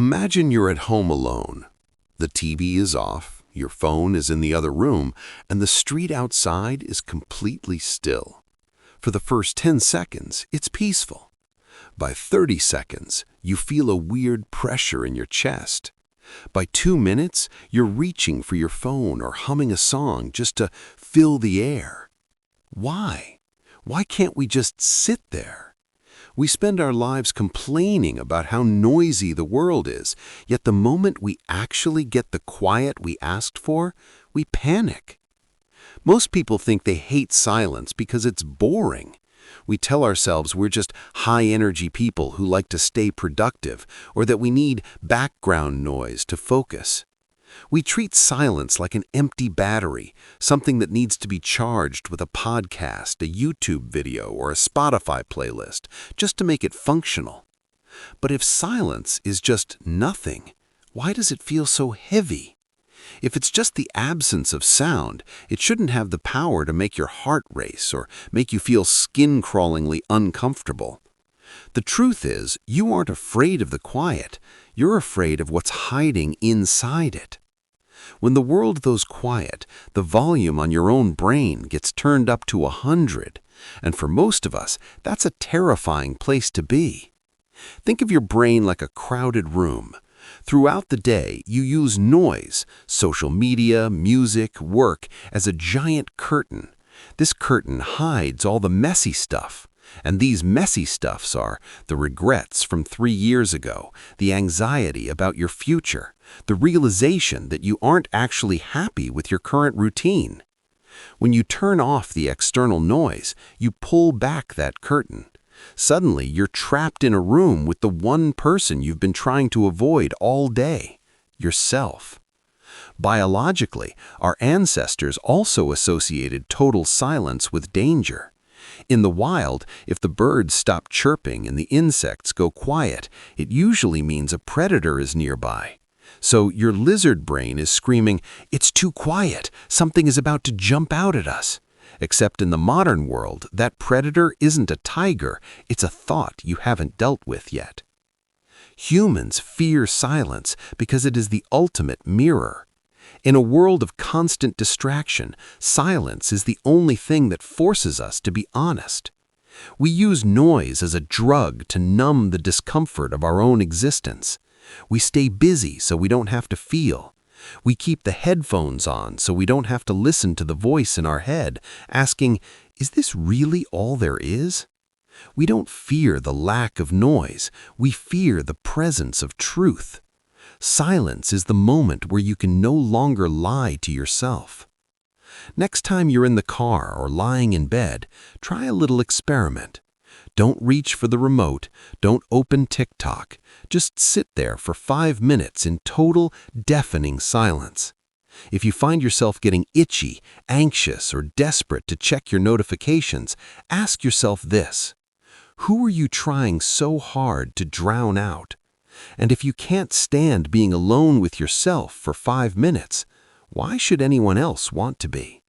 Imagine you're at home alone. The TV is off, your phone is in the other room, and the street outside is completely still. For the first 10 seconds, it's peaceful. By 30 seconds, you feel a weird pressure in your chest. By 2 minutes, you're reaching for your phone or humming a song just to fill the air. Why? Why can't we just sit there? We spend our lives complaining about how noisy the world is, yet the moment we actually get the quiet we asked for, we panic. Most people think they hate silence because it's boring. We tell ourselves we're just high-energy people who like to stay productive, or that we need background noise to focus. We treat silence like an empty battery, something that needs to be charged with a podcast, a YouTube video, or a Spotify playlist, just to make it functional. But if silence is just nothing, why does it feel so heavy? If it's just the absence of sound, it shouldn't have the power to make your heart race or make you feel skin-crawlingly uncomfortable. The truth is, you aren't afraid of the quiet. You're afraid of what's hiding inside it. When the world goes quiet, the volume on your own brain gets turned up to 100, and for most of us, that's a terrifying place to be. Think of your brain like a crowded room. Throughout the day, you use noise, social media, music, work, as a giant curtain. This curtain hides all the messy stuff. And these messy stuffs are the regrets from 3 years ago, the anxiety about your future, the realization that you aren't actually happy with your current routine. When you turn off the external noise, you pull back that curtain. Suddenly, you're trapped in a room with the one person you've been trying to avoid all day, yourself. Biologically, our ancestors also associated total silence with danger. In the wild, if the birds stop chirping and the insects go quiet, it usually means a predator is nearby. So your lizard brain is screaming, "It's too quiet, something is about to jump out at us." Except in the modern world, that predator isn't a tiger, it's a thought you haven't dealt with yet. Humans fear silence because it is the ultimate mirror. In a world of constant distraction, silence is the only thing that forces us to be honest. We use noise as a drug to numb the discomfort of our own existence. We stay busy so we don't have to feel. We keep the headphones on so we don't have to listen to the voice in our head, asking, "Is this really all there is?" We don't fear the lack of noise. We fear the presence of truth. Silence is the moment where you can no longer lie to yourself. Next time you're in the car or lying in bed, try a little experiment. Don't reach for the remote, don't open TikTok. Just sit there for 5 minutes in total, deafening silence. If you find yourself getting itchy, anxious, or desperate to check your notifications, ask yourself this: who are you trying so hard to drown out? And if you can't stand being alone with yourself for 5 minutes, why should anyone else want to be?